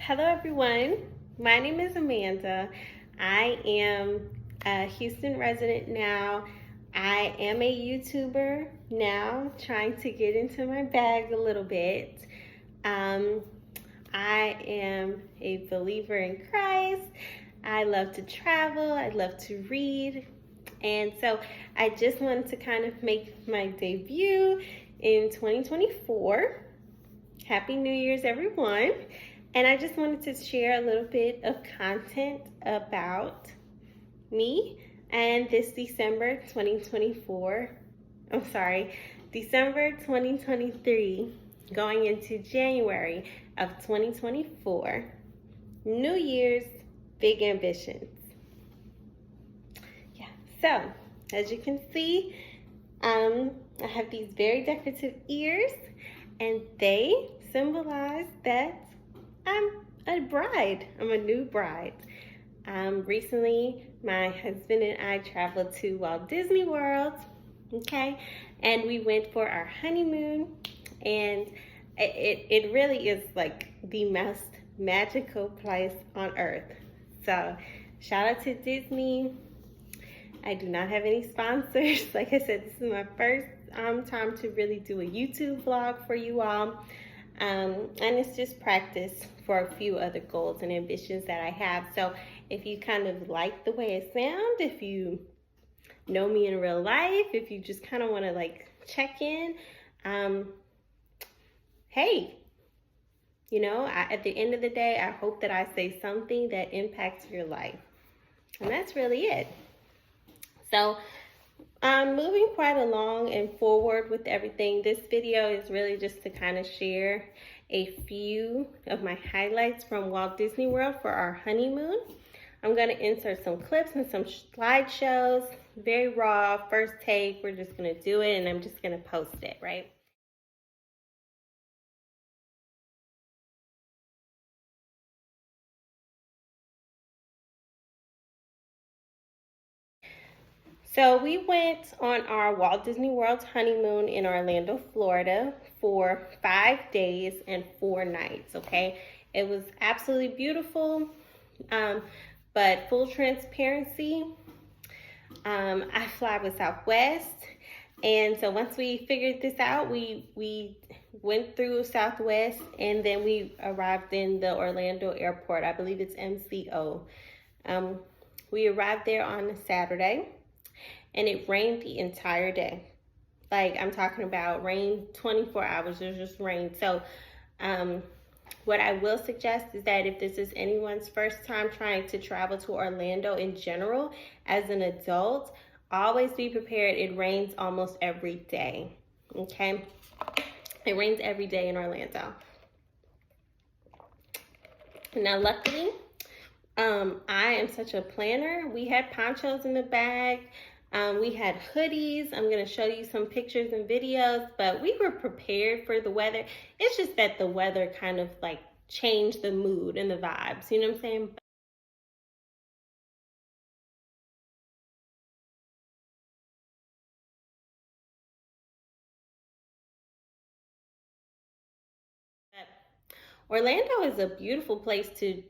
Hello everyone, my name is Amanda. I am a Houston resident now. I am a YouTuber now, trying to get into my bag a little bit. I am a believer in Christ. I love to travel, I love to read, and so I just wanted to kind of make my debut in 2024. Happy New Year's, everyone. And I just wanted to share a little bit of content about me and this December 2023, going into January of 2024. New Year's big ambitions. Yeah, so as you can see, I have these very decorative ears, and they symbolize that I'm a bride. I'm a new bride. Recently, my husband and I traveled to Walt Disney World, okay? And we went for our honeymoon, and it really is like the most magical place on earth. So, shout out to Disney. I do not have any sponsors. Like I said, this is my first time to really do a YouTube vlog for you all. And it's just practice for a few other goals and ambitions that I have. So if you kind of like the way it sounds, if you know me in real life, if you just kind of want to like check in, hey, you know, at the end of the day, I hope that I say something that impacts your life. And that's really it. So I'm moving quite along and forward with everything. This video is really just to kind of share a few of my highlights from Walt Disney World for our honeymoon. I'm going to insert some clips and some slideshows, very raw, first take. We're just going to do it, and I'm just going to post it, right? So we went on our Walt Disney World honeymoon in Orlando, Florida for 5 days and 4 nights, okay? It was absolutely beautiful, but full transparency, I fly with Southwest, and so once we figured this out, we went through Southwest, and then we arrived in the Orlando airport. I believe it's MCO. We arrived there on a Saturday, and it rained the entire day. Like, I'm talking about rain 24 hours. There's just rain. So what I will suggest is that if this is anyone's first time trying to travel to Orlando in general as an adult, always be prepared. It rains almost every day, okay? It rains every day in Orlando. Now, luckily, I am such a planner. We had ponchos in the bag. We had hoodies. I'm going to show you some pictures and videos, but we were prepared for the weather. It's just that the weather kind of like changed the mood and the vibes. You know what I'm saying? Orlando is a beautiful place to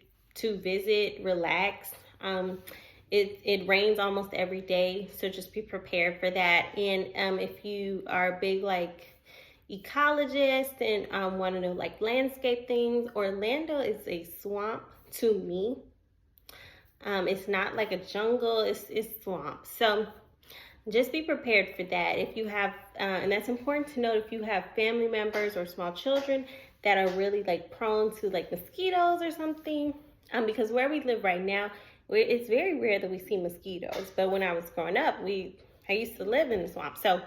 visit, relax. It rains almost every day, so just be prepared for that. And if you are a big like ecologist and want to know like landscape things, Orlando is a swamp to me. It's not like a jungle, it's swamp. So just be prepared for that. If you have, and that's important to note, if you have family members or small children that are really like prone to like mosquitoes or something, because where we live right now, it's very rare that we see mosquitoes. But when I was growing up, I used to live in the swamp. So,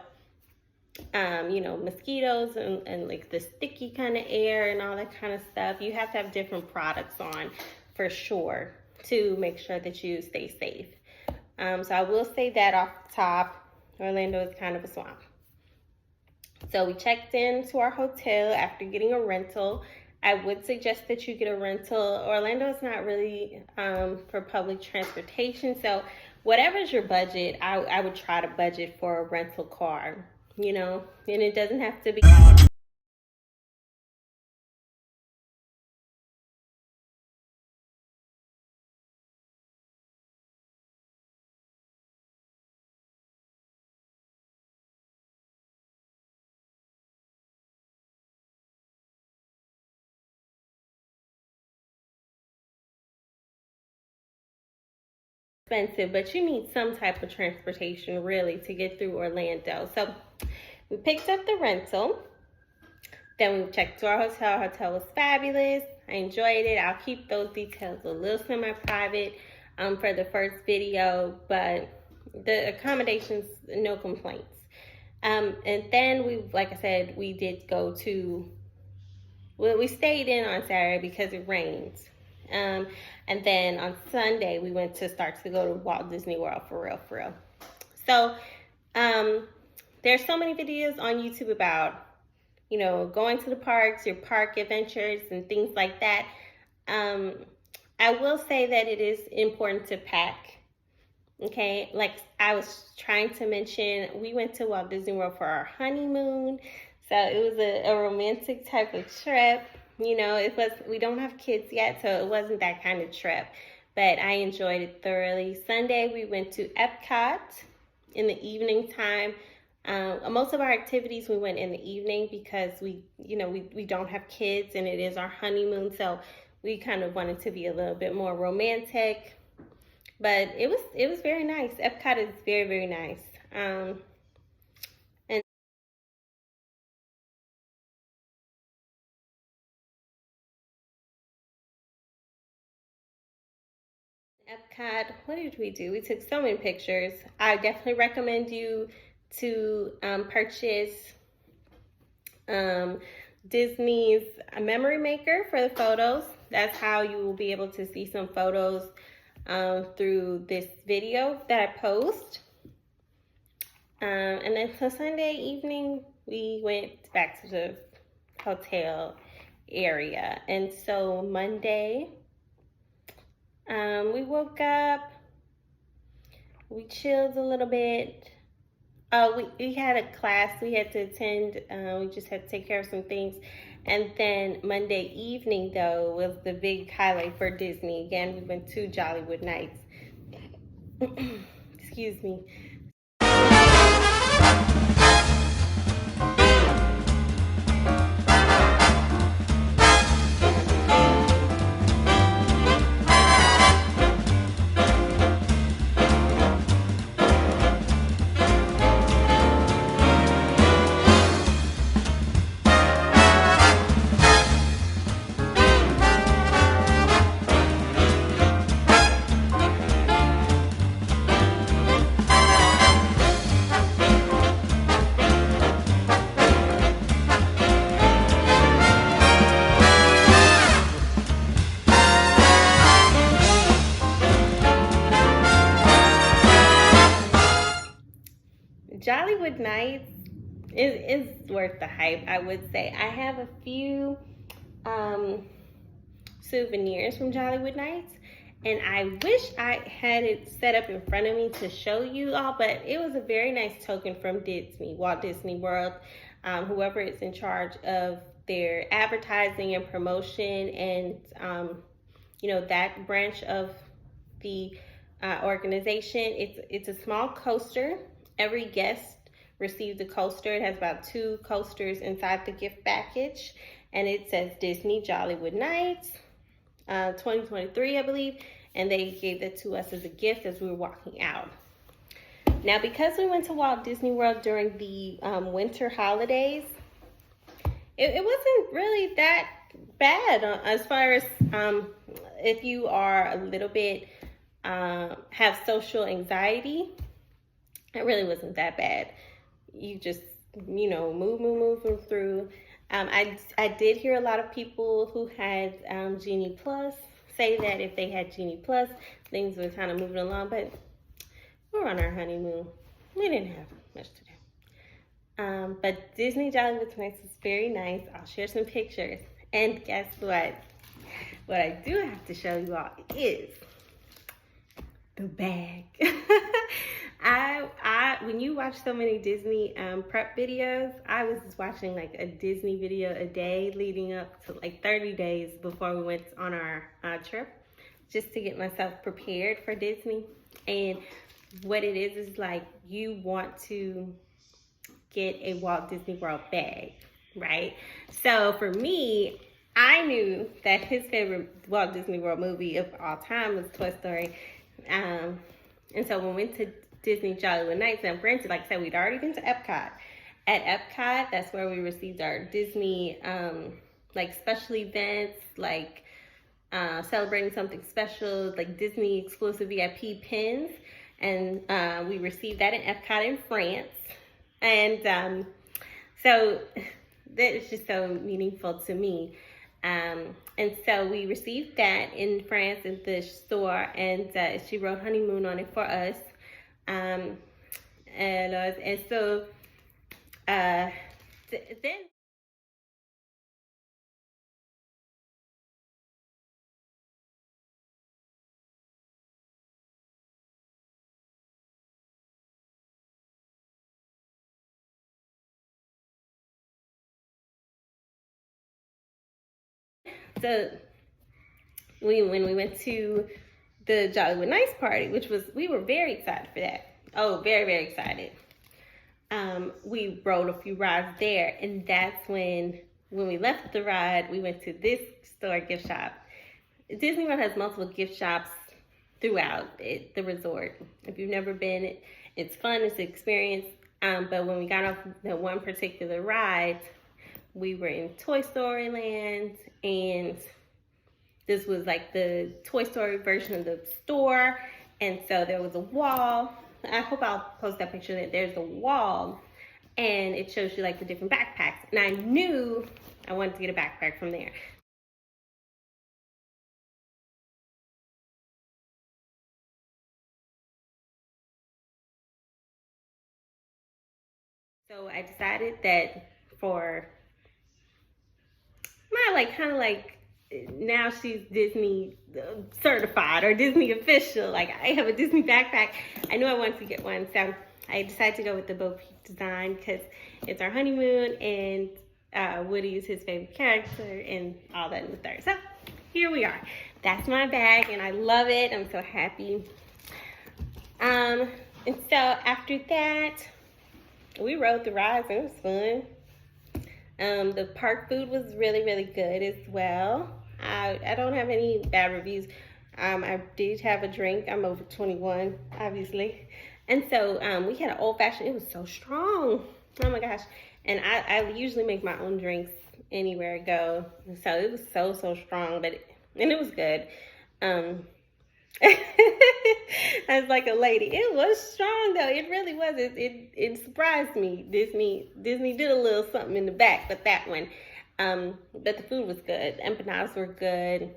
you know, mosquitoes and like the sticky kind of air and all that kind of stuff, you have to have different products on for sure to make sure that you stay safe. So I will say that off the top, Orlando is kind of a swamp. So we checked into our hotel after getting a rental. I would suggest that you get a rental. Orlando is not really for public transportation. So whatever's your budget, I would try to budget for a rental car, you know, and it doesn't have to be expensive, but you need some type of transportation really to get through Orlando. So we picked up the rental. Then we checked to our hotel. Our hotel was fabulous. I enjoyed it. I'll keep those details a little semi-private for the first video, but the accommodations, no complaints. And then like I said, we did go to, well, we stayed in on Saturday because it rained. And then on Sunday, we went to start to go to Walt Disney World for real. So there's so many videos on YouTube about, you know, going to the parks, your park adventures and things like that. I will say that it is important to pack. Okay, like I was trying to mention, we went to Walt Disney World for our honeymoon. So it was a romantic type of trip. You know, we don't have kids yet, so it wasn't that kind of trip. But I enjoyed it thoroughly. Sunday, we went to Epcot in the evening time. Most of our activities we went in the evening because we don't have kids and it is our honeymoon, so we kind of wanted to be a little bit more romantic. But it was very nice. Epcot is very, very nice. And Epcot, what did we do? We took so many pictures. I definitely recommend you to purchase Disney's Memory Maker for the photos. That's how you will be able to see some photos through this video that I post. And then so Sunday evening, we went back to the hotel area. And so Monday, we woke up, we chilled a little bit. We had a class we had to attend. We just had to take care of some things. And then Monday evening, though, was the big highlight for Disney. Again, we went to Jollywood Nights. Excuse me. Jollywood Nights is worth the hype, I would say. I have a few souvenirs from Jollywood Nights, and I wish I had it set up in front of me to show you all, but it was a very nice token from Disney, Walt Disney World. Whoever is in charge of their advertising and promotion and, you know, that branch of the organization. It's a small coaster. Every guest receives a coaster. It has about 2 coasters inside the gift package. And it says Disney Jollywood Nights 2023, I believe. And they gave that to us as a gift as we were walking out. Now, because we went to Walt Disney World during the winter holidays, it wasn't really that bad as far as if you are a little bit, have social anxiety. It really wasn't that bad. You just, you know, moving through. I did hear a lot of people who had Genie Plus say that if they had Genie Plus, things were kind of moving along, but we're on our honeymoon. We didn't have much to do. But Disney Jollywood Nights is very nice. I'll share some pictures. And guess what? What I do have to show you all is the bag. When you watch so many Disney prep videos, I was just watching like a Disney video a day leading up to like 30 days before we went on our trip, just to get myself prepared for Disney. And what it is like you want to get a Walt Disney World bag, right? So for me, I knew that his favorite Walt Disney World movie of all time was Toy Story. And so when we went to Disney Jollywood Nights, and granted, like I said, we'd already been to Epcot. At Epcot, that's where we received our Disney like special events, like celebrating something special, like Disney exclusive VIP pins. And we received that in Epcot in France. And so that is just so meaningful to me. And so we received that in France at the store, and she wrote Honeymoon on it for us. And so then so when we went to the Jollywood Nights party, which was, we were very excited for that. Oh, very, very excited. We rode a few rides there, and that's when we left the ride, we went to this store gift shop. Disney World has multiple gift shops throughout the resort. If you've never been, it's fun, it's an experience. But when we got off the one particular ride, we were in Toy Story Land, and this was like the Toy Story version of the store. And so there was a wall. I hope I'll post that picture. That there's a wall, and it shows you like the different backpacks. And I knew I wanted to get a backpack from there. So I decided that for my like kind of like, now she's Disney certified or Disney official. Like, I have a Disney backpack. I knew I wanted to get one, so I decided to go with the Bo Peep design because it's our honeymoon, and Woody is his favorite character, and all that in the third. So here we are. That's my bag, and I love it. I'm so happy. And so after that, we rode the rides. It was fun. The park food was really, really good as well. I don't have any bad reviews. I did have a drink. I'm over 21, obviously. And so we had an old fashioned. It was so strong. Oh my gosh. And I usually make my own drinks anywhere I go. So it was so strong, and it was good. I was like a lady. It was strong though. It really was. It surprised me. Disney did a little something in the back, but that one. But the food was good. Empanadas were good.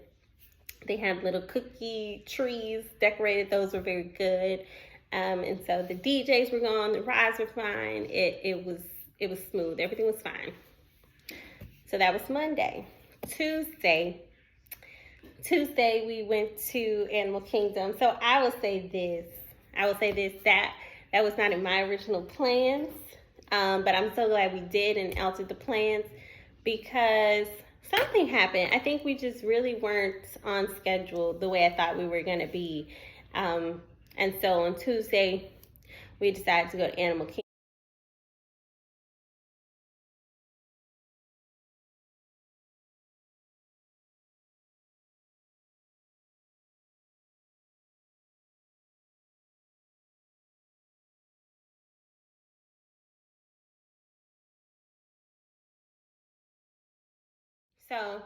They had little cookie trees decorated. Those were very good. And so the DJs were gone. The rides were fine. It was smooth. Everything was fine. So that was Monday. Tuesday we went to Animal Kingdom. So I will say this, that was not in my original plans, but I'm so glad we did and altered the plans because something happened. I think we just really weren't on schedule the way I thought we were going to be. And so on Tuesday, we decided to go to Animal Kingdom. So,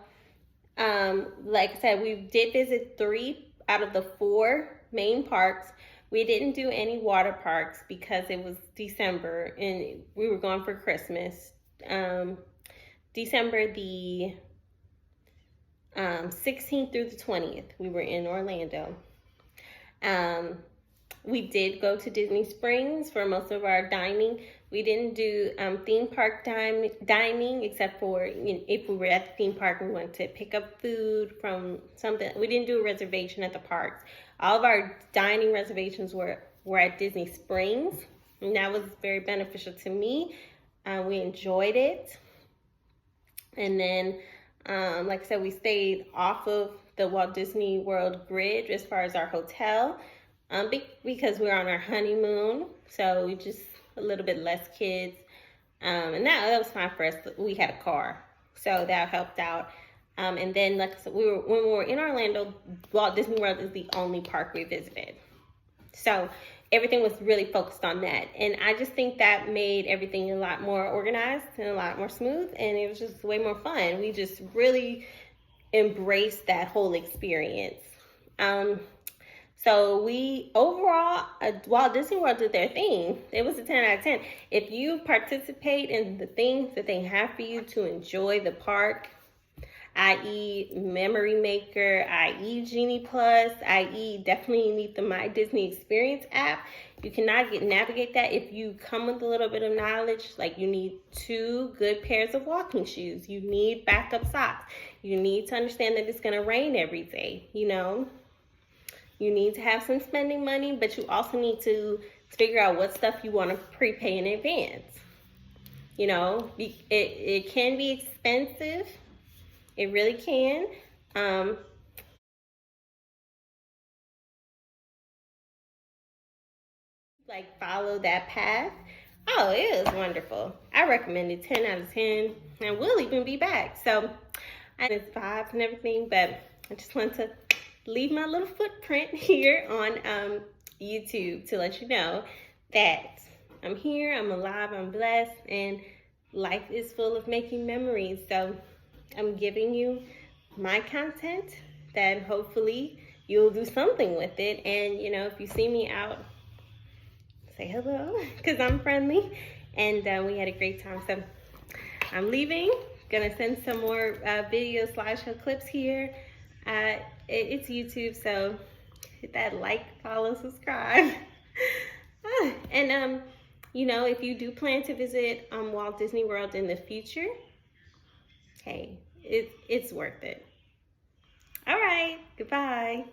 like I said, we did visit 3 out of the 4 main parks. We didn't do any water parks because it was December and we were going for Christmas. December the 16th through the 20th, we were in Orlando. We did go to Disney Springs for most of our dining. We didn't do theme park dining except for, if we were at the theme park, we wanted to pick up food from something. We didn't do a reservation at the parks. All of our dining reservations were at Disney Springs, and that was very beneficial to me. We enjoyed it. And then, like I said, we stayed off of the Walt Disney World grid as far as our hotel. Because we were on our honeymoon, so we just a little bit less kids, and that was fine for us. We had a car, so that helped out. And then, like I said, when we were in Orlando, Walt Disney World is the only park we visited. So everything was really focused on that. And I just think that made everything a lot more organized and a lot more smooth. And it was just way more fun. We just really embraced that whole experience. So we overall, Walt Disney World did their thing. It was a 10 out of 10. If you participate in the things that they have for you to enjoy the park, i.e. Memory Maker, i.e. Genie Plus, i.e. definitely need the My Disney Experience app. You cannot navigate that if you come with a little bit of knowledge. Like, you need 2 good pairs of walking shoes. You need backup socks. You need to understand that it's going to rain every day, you know. You need to have some spending money, but you also need to figure out what stuff you want to prepay in advance. You know, it can be expensive. It really can. Like, follow that path. Oh, it was wonderful. I recommend it 10 out of 10. And we'll even be back. So, it's vibes and everything, but I just want to leave my little footprint here on YouTube to let you know that I'm here, I'm alive, I'm blessed, and life is full of making memories. So I'm giving you my content that hopefully you'll do something with it. And, you know, if you see me out, say hello, because I'm friendly. And we had a great time. So I'm leaving. Gonna send some more video slideshow clips here. It's YouTube, so hit that like, follow, subscribe. And you know, if you do plan to visit Walt Disney World in the future, hey, it's worth it. All right, goodbye.